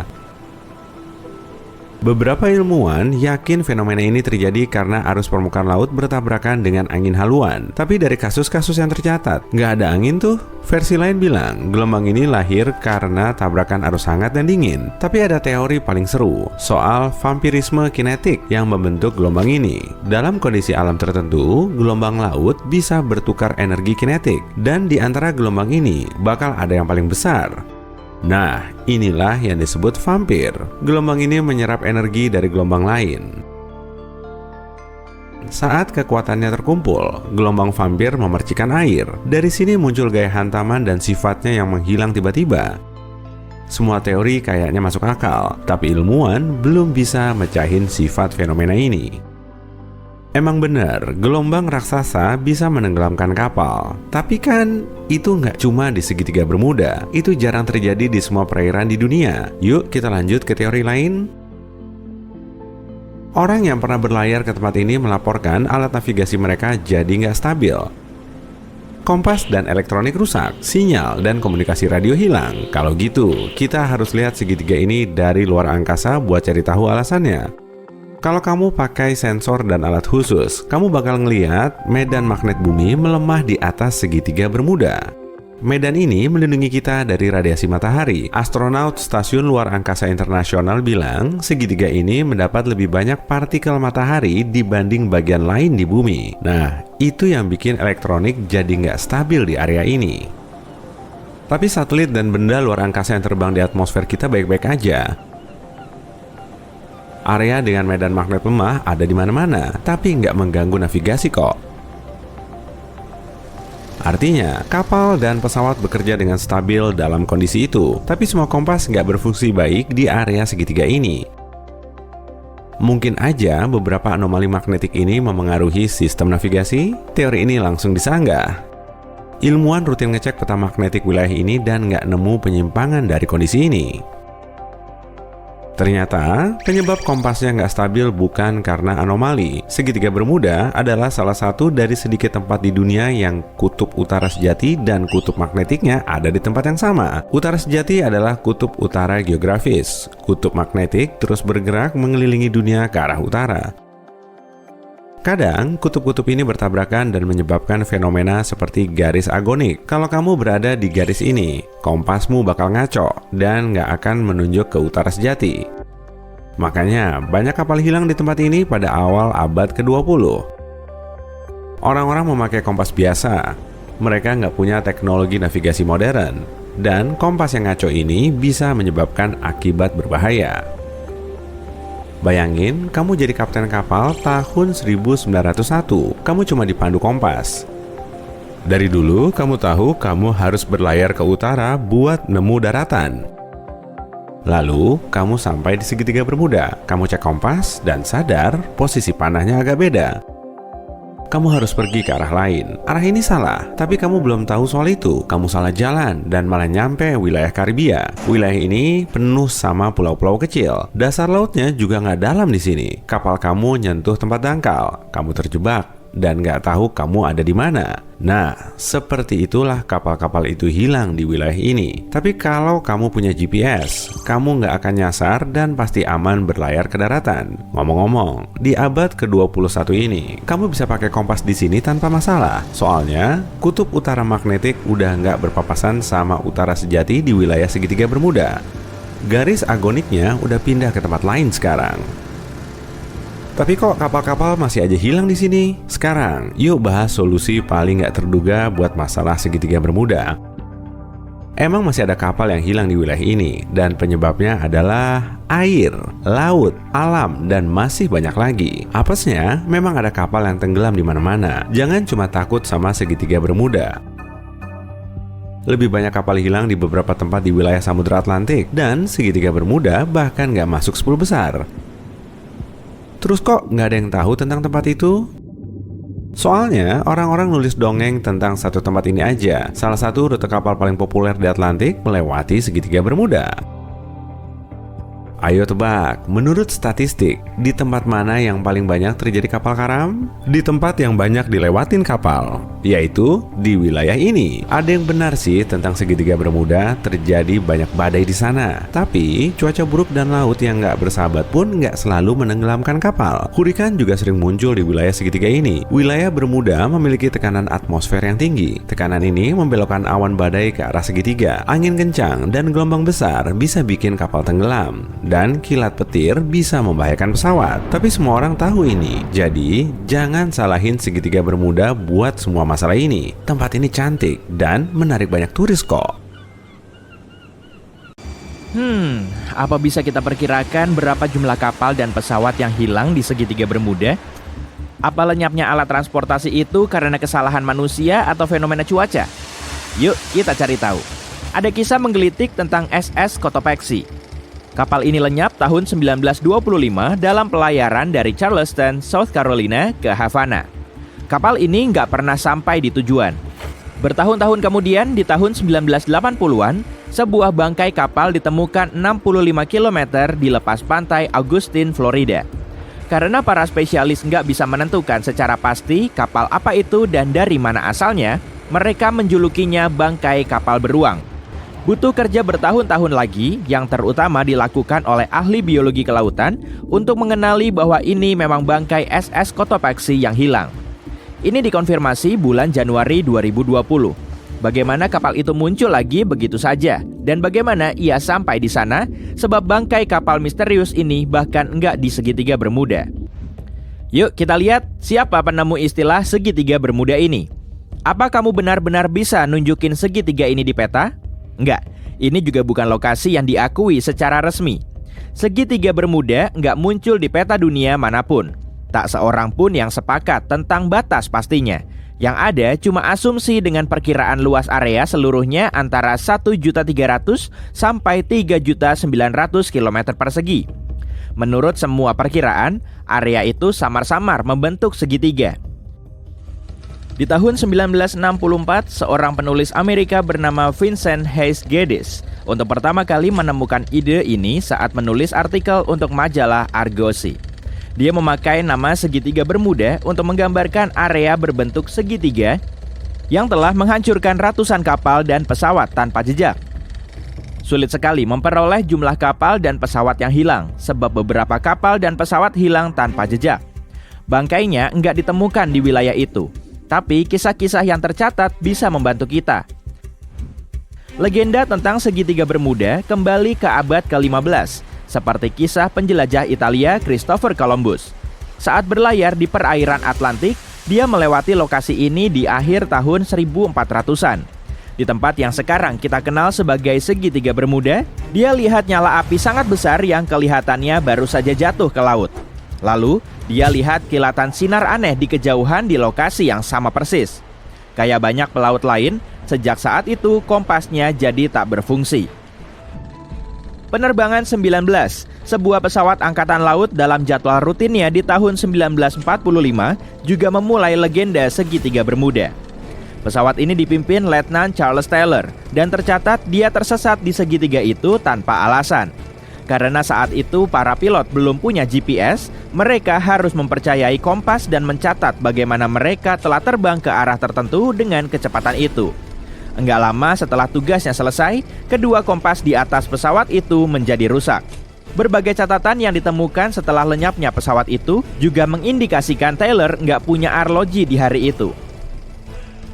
Beberapa ilmuwan yakin fenomena ini terjadi karena arus permukaan laut bertabrakan dengan angin haluan. Tapi dari kasus-kasus yang tercatat, nggak ada angin tuh. Versi lain bilang, gelombang ini lahir karena tabrakan arus hangat dan dingin. Tapi ada teori paling seru, soal vampirisme kinetik yang membentuk gelombang ini. Dalam kondisi alam tertentu, gelombang laut bisa bertukar energi kinetik. Dan di antara gelombang ini, bakal ada yang paling besar. Nah, inilah yang disebut vampir. Gelombang ini menyerap energi dari gelombang lain. Saat kekuatannya terkumpul, gelombang vampir memercikan air. Dari sini muncul gaya hantaman dan sifatnya yang menghilang tiba-tiba. Semua teori kayaknya masuk akal, tapi ilmuwan belum bisa mecahin sifat fenomena ini. Emang benar, gelombang raksasa bisa menenggelamkan kapal. Tapi kan, itu nggak cuma di segitiga Bermuda. Itu jarang terjadi di semua perairan di dunia. Yuk kita lanjut ke teori lain. Orang yang pernah berlayar ke tempat ini melaporkan alat navigasi mereka jadi nggak stabil. Kompas dan elektronik rusak, sinyal dan komunikasi radio hilang. Kalau gitu, kita harus lihat segitiga ini dari luar angkasa buat cari tahu alasannya. Kalau kamu pakai sensor dan alat khusus, kamu bakal ngeliat medan magnet bumi melemah di atas segitiga Bermuda. Medan ini melindungi kita dari radiasi matahari. Astronaut Stasiun Luar Angkasa Internasional bilang, segitiga ini mendapat lebih banyak partikel matahari dibanding bagian lain di bumi. Nah, itu yang bikin elektronik jadi nggak stabil di area ini. Tapi satelit dan benda luar angkasa yang terbang di atmosfer kita baik-baik aja. Area dengan medan magnet lemah ada di mana-mana, tapi nggak mengganggu navigasi kok. Artinya, kapal dan pesawat bekerja dengan stabil dalam kondisi itu, tapi semua kompas nggak berfungsi baik di area segitiga ini. Mungkin aja beberapa anomali magnetik ini memengaruhi sistem navigasi. Teori ini langsung disanggah. Ilmuwan rutin ngecek peta magnetik wilayah ini dan nggak nemu penyimpangan dari kondisi ini. Ternyata, penyebab kompasnya nggak stabil bukan karena anomali. Segitiga Bermuda adalah salah satu dari sedikit tempat di dunia yang kutub utara sejati dan kutub magnetiknya ada di tempat yang sama. Utara sejati adalah kutub utara geografis. Kutub magnetik terus bergerak mengelilingi dunia ke arah utara. Kadang, kutub-kutub ini bertabrakan dan menyebabkan fenomena seperti garis agonik. Kalau kamu berada di garis ini, kompasmu bakal ngaco dan nggak akan menunjuk ke utara sejati. Makanya, banyak kapal hilang di tempat ini pada awal abad ke-20. Orang-orang memakai kompas biasa. Mereka nggak punya teknologi navigasi modern. Dan kompas yang ngaco ini bisa menyebabkan akibat berbahaya. Bayangin, kamu jadi kapten kapal tahun 1901, kamu cuma dipandu kompas. Dari dulu, kamu tahu kamu harus berlayar ke utara buat nemu daratan. Lalu, kamu sampai di segitiga Bermuda, kamu cek kompas dan sadar posisi panahnya agak beda. Kamu harus pergi ke arah lain. Arah ini salah, tapi kamu belum tahu soal itu. Kamu salah jalan dan malah nyampe wilayah Karibia. Wilayah ini penuh sama pulau-pulau kecil. Dasar lautnya juga nggak dalam di sini. Kapal kamu nyentuh tempat dangkal. Kamu terjebak dan nggak tahu kamu ada di mana. Nah, seperti itulah kapal-kapal itu hilang di wilayah ini. Tapi kalau kamu punya GPS, kamu nggak akan nyasar dan pasti aman berlayar ke daratan. Ngomong-ngomong, di abad ke-21 ini, kamu bisa pakai kompas di sini tanpa masalah. Soalnya, kutub utara magnetik udah nggak berpapasan sama utara sejati di wilayah segitiga Bermuda. Garis agoniknya udah pindah ke tempat lain sekarang. Tapi kok kapal-kapal masih aja hilang di sini? Sekarang, yuk bahas solusi paling nggak terduga buat masalah segitiga Bermuda. Emang masih ada kapal yang hilang di wilayah ini, dan penyebabnya adalah air, laut, alam, dan masih banyak lagi. Apesnya, memang ada kapal yang tenggelam di mana-mana. Jangan cuma takut sama segitiga Bermuda. Lebih banyak kapal hilang di beberapa tempat di wilayah Samudra Atlantik, dan segitiga Bermuda bahkan nggak masuk 10 besar. Terus kok nggak ada yang tahu tentang tempat itu? Soalnya orang-orang nulis dongeng tentang satu tempat ini aja. Salah satu rute kapal paling populer di Atlantik melewati segitiga Bermuda. Ayo tebak, menurut statistik, di tempat mana yang paling banyak terjadi kapal karam? Di tempat yang banyak dilewatin kapal, yaitu di wilayah ini. Ada yang benar sih tentang segitiga Bermuda, terjadi banyak badai di sana. Tapi, cuaca buruk dan laut yang nggak bersahabat pun nggak selalu menenggelamkan kapal. Hurikan juga sering muncul di wilayah segitiga ini. Wilayah Bermuda memiliki tekanan atmosfer yang tinggi. Tekanan ini membelokkan awan badai ke arah segitiga. Angin kencang dan gelombang besar bisa bikin kapal tenggelam. Dan kilat petir bisa membahayakan pesawat. Tapi semua orang tahu ini. Jadi, jangan salahin segitiga Bermuda buat semua masalah ini. Tempat ini cantik dan menarik banyak turis kok. Apa bisa kita perkirakan berapa jumlah kapal dan pesawat yang hilang di segitiga Bermuda? Apa lenyapnya alat transportasi itu karena kesalahan manusia atau fenomena cuaca? Yuk kita cari tahu. Ada kisah menggelitik tentang SS Cotopaxi. Kapal ini lenyap tahun 1925 dalam pelayaran dari Charleston, South Carolina ke Havana. Kapal ini nggak pernah sampai di tujuan. Bertahun-tahun kemudian, di tahun 1980-an, sebuah bangkai kapal ditemukan 65 km di lepas pantai Augustine, Florida. Karena para spesialis nggak bisa menentukan secara pasti kapal apa itu dan dari mana asalnya, mereka menjulukinya bangkai kapal beruang. Butuh kerja bertahun-tahun lagi yang terutama dilakukan oleh ahli biologi kelautan untuk mengenali bahwa ini memang bangkai SS Cotopaxi yang hilang. Ini dikonfirmasi bulan Januari 2020. Bagaimana kapal itu muncul lagi begitu saja dan bagaimana ia sampai di sana sebab bangkai kapal misterius ini bahkan enggak di segitiga Bermuda. Yuk kita lihat siapa penemu istilah segitiga Bermuda ini. Apa kamu benar-benar bisa nunjukin segitiga ini di peta? Enggak, ini juga bukan lokasi yang diakui secara resmi. Segitiga Bermuda enggak muncul di peta dunia manapun. Tak seorang pun yang sepakat tentang batas pastinya. Yang ada cuma asumsi dengan perkiraan luas area seluruhnya antara 1.300.000 sampai 3.900.000 km persegi. Menurut semua perkiraan, area itu samar-samar membentuk segitiga. Di tahun 1964, seorang penulis Amerika bernama Vincent Hayes Geddes untuk pertama kali menemukan ide ini saat menulis artikel untuk majalah Argosy. Dia memakai nama segitiga Bermuda untuk menggambarkan area berbentuk segitiga yang telah menghancurkan ratusan kapal dan pesawat tanpa jejak. Sulit sekali memperoleh jumlah kapal dan pesawat yang hilang, sebab beberapa kapal dan pesawat hilang tanpa jejak. Bangkainya enggak ditemukan di wilayah itu, tapi kisah-kisah yang tercatat bisa membantu kita. Legenda tentang segitiga Bermuda kembali ke abad ke-15, seperti kisah penjelajah Italia Christopher Columbus. Saat berlayar di perairan Atlantik, dia melewati lokasi ini di akhir tahun 1400-an. Di tempat yang sekarang kita kenal sebagai segitiga Bermuda, dia lihat nyala api sangat besar yang kelihatannya baru saja jatuh ke laut. Lalu, dia lihat kilatan sinar aneh di kejauhan di lokasi yang sama persis. Kayak banyak pelaut lain, sejak saat itu kompasnya jadi tak berfungsi. Penerbangan 19, sebuah pesawat angkatan laut dalam jadwal rutinnya di tahun 1945 juga memulai legenda segitiga Bermuda. Pesawat ini dipimpin Letnan Charles Taylor dan tercatat dia tersesat di segitiga itu tanpa alasan. Karena saat itu para pilot belum punya GPS, mereka harus mempercayai kompas dan mencatat bagaimana mereka telah terbang ke arah tertentu dengan kecepatan itu. Enggak lama setelah tugasnya selesai, kedua kompas di atas pesawat itu menjadi rusak. Berbagai catatan yang ditemukan setelah lenyapnya pesawat itu juga mengindikasikan Taylor nggak punya arloji di hari itu.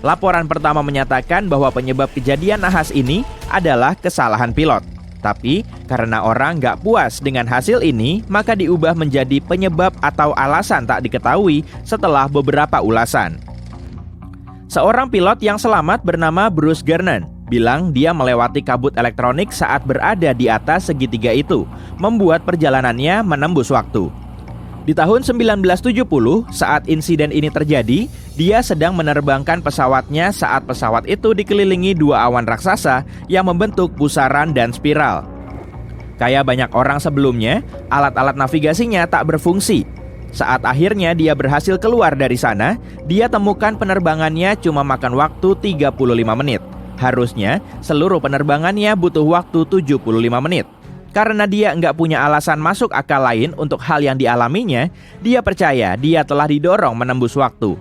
Laporan pertama menyatakan bahwa penyebab kejadian nahas ini adalah kesalahan pilot. Tapi karena orang nggak puas dengan hasil ini, maka diubah menjadi penyebab atau alasan tak diketahui setelah beberapa ulasan. Seorang pilot yang selamat bernama Bruce Gernon bilang dia melewati kabut elektronik saat berada di atas segitiga itu, membuat perjalanannya menembus waktu. Di tahun 1970, saat insiden ini terjadi, dia sedang menerbangkan pesawatnya saat pesawat itu dikelilingi dua awan raksasa yang membentuk pusaran dan spiral. Kayak banyak orang sebelumnya, alat-alat navigasinya tak berfungsi. Saat akhirnya dia berhasil keluar dari sana, dia temukan penerbangannya cuma makan waktu 35 menit. Harusnya seluruh penerbangannya butuh waktu 75 menit. Karena dia nggak punya alasan masuk akal lain untuk hal yang dialaminya, dia percaya dia telah didorong menembus waktu.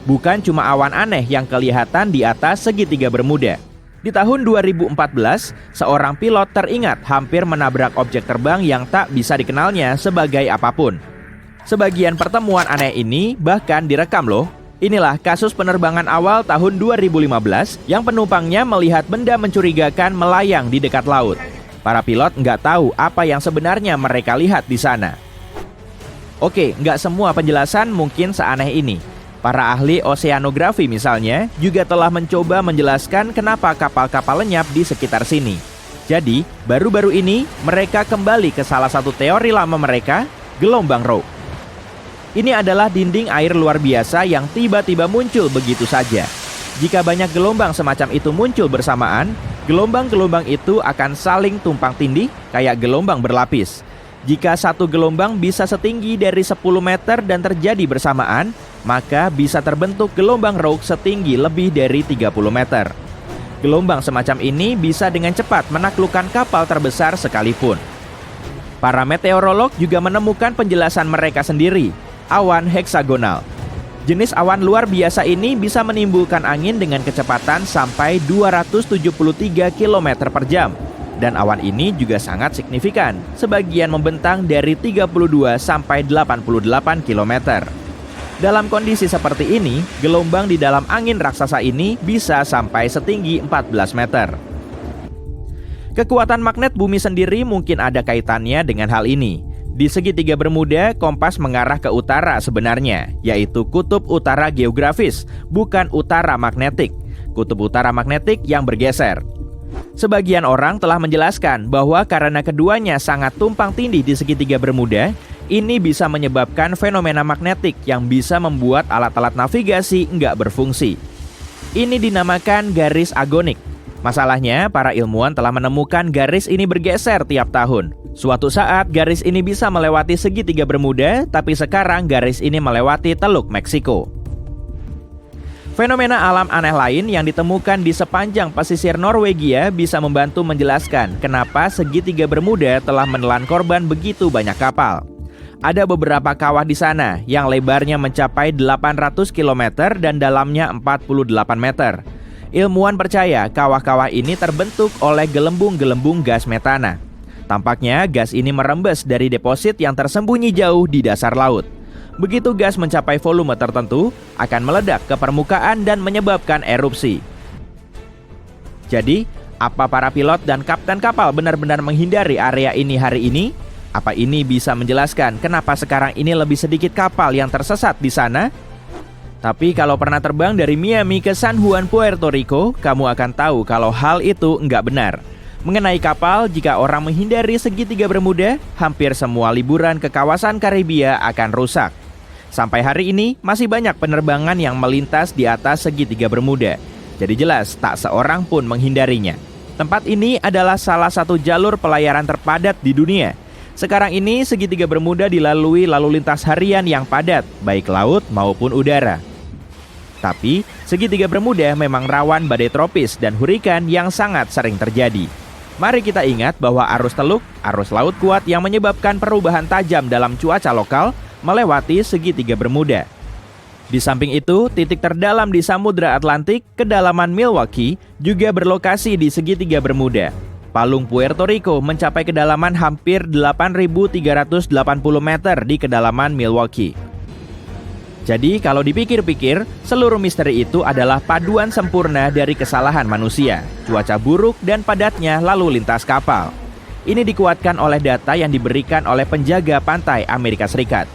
Bukan cuma awan aneh yang kelihatan di atas segitiga Bermuda. Di tahun 2014, seorang pilot teringat hampir menabrak objek terbang yang tak bisa dikenalnya sebagai apapun. Sebagian pertemuan aneh ini bahkan direkam loh. Inilah kasus penerbangan awal tahun 2015 yang penumpangnya melihat benda mencurigakan melayang di dekat laut. Para pilot nggak tahu apa yang sebenarnya mereka lihat di sana. Oke, nggak semua penjelasan mungkin seaneh ini. Para ahli oseanografi misalnya juga telah mencoba menjelaskan kenapa kapal-kapal lenyap di sekitar sini. Jadi, baru-baru ini mereka kembali ke salah satu teori lama mereka, gelombang rock. Ini adalah dinding air luar biasa yang tiba-tiba muncul begitu saja. Jika banyak gelombang semacam itu muncul bersamaan, gelombang-gelombang itu akan saling tumpang tindih kayak gelombang berlapis. Jika satu gelombang bisa setinggi dari 10 meter dan terjadi bersamaan, maka bisa terbentuk gelombang rogue setinggi lebih dari 30 meter. Gelombang semacam ini bisa dengan cepat menaklukkan kapal terbesar sekalipun. Para meteorolog juga menemukan penjelasan mereka sendiri, awan heksagonal. Jenis awan luar biasa ini bisa menimbulkan angin dengan kecepatan sampai 273 km per jam. Dan awan ini juga sangat signifikan, sebagian membentang dari 32 sampai 88 km. Dalam kondisi seperti ini, gelombang di dalam angin raksasa ini bisa sampai setinggi 14 meter. Kekuatan magnet bumi sendiri mungkin ada kaitannya dengan hal ini. Di segitiga Bermuda, kompas mengarah ke utara sebenarnya, yaitu kutub utara geografis, bukan utara magnetik. Kutub utara magnetik yang bergeser. Sebagian orang telah menjelaskan bahwa karena keduanya sangat tumpang tindih di segitiga Bermuda, ini bisa menyebabkan fenomena magnetik yang bisa membuat alat-alat navigasi nggak berfungsi. Ini dinamakan garis agonik. Masalahnya, para ilmuwan telah menemukan garis ini bergeser tiap tahun. Suatu saat, garis ini bisa melewati segitiga Bermuda, tapi sekarang garis ini melewati Teluk Meksiko. Fenomena alam aneh lain yang ditemukan di sepanjang pesisir Norwegia bisa membantu menjelaskan kenapa segitiga Bermuda telah menelan korban begitu banyak kapal. Ada beberapa kawah di sana yang lebarnya mencapai 800 km dan dalamnya 48 meter. Ilmuwan percaya kawah-kawah ini terbentuk oleh gelembung-gelembung gas metana. Tampaknya gas ini merembes dari deposit yang tersembunyi jauh di dasar laut. Begitu gas mencapai volume tertentu, akan meledak ke permukaan dan menyebabkan erupsi. Jadi, apa para pilot dan kapten kapal benar-benar menghindari area ini hari ini? Apa ini bisa menjelaskan kenapa sekarang ini lebih sedikit kapal yang tersesat di sana? Tapi kalau pernah terbang dari Miami ke San Juan, Puerto Rico, kamu akan tahu kalau hal itu enggak benar. Mengenai kapal, jika orang menghindari segitiga Bermuda, hampir semua liburan ke kawasan Karibia akan rusak. Sampai hari ini, masih banyak penerbangan yang melintas di atas segitiga Bermuda. Jadi jelas, tak seorang pun menghindarinya. Tempat ini adalah salah satu jalur pelayaran terpadat di dunia. Sekarang ini, segitiga Bermuda dilalui lalu lintas harian yang padat, baik laut maupun udara. Tapi, segitiga Bermuda memang rawan badai tropis dan hurikan yang sangat sering terjadi. Mari kita ingat bahwa arus teluk, arus laut kuat yang menyebabkan perubahan tajam dalam cuaca lokal melewati segitiga Bermuda. Di samping itu, titik terdalam di Samudra Atlantik, kedalaman Milwaukee, juga berlokasi di segitiga Bermuda. Palung Puerto Rico mencapai kedalaman hampir 8.380 meter di kedalaman Milwaukee. Jadi, kalau dipikir-pikir, seluruh misteri itu adalah paduan sempurna dari kesalahan manusia, cuaca buruk, dan padatnya lalu lintas kapal. Ini dikuatkan oleh data yang diberikan oleh penjaga pantai Amerika Serikat.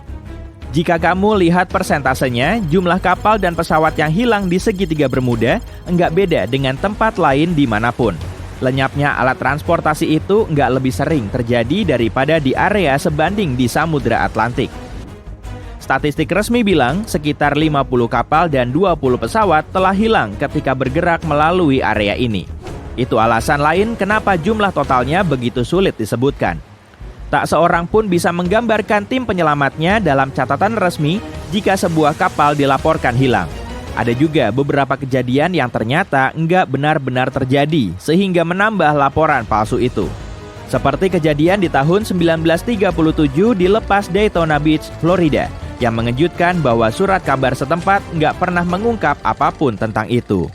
Jika kamu lihat persentasenya, jumlah kapal dan pesawat yang hilang di segitiga Bermuda enggak beda dengan tempat lain dimanapun. Lenyapnya alat transportasi itu enggak lebih sering terjadi daripada di area sebanding di Samudra Atlantik. Statistik resmi bilang sekitar 50 kapal dan 20 pesawat telah hilang ketika bergerak melalui area ini. Itu alasan lain kenapa jumlah totalnya begitu sulit disebutkan. Tak seorang pun bisa menggambarkan tim penyelamatnya dalam catatan resmi jika sebuah kapal dilaporkan hilang. Ada juga beberapa kejadian yang ternyata enggak benar-benar terjadi sehingga menambah laporan palsu itu. Seperti kejadian di tahun 1937 di lepas Daytona Beach, Florida, yang mengejutkan bahwa surat kabar setempat enggak pernah mengungkap apapun tentang itu.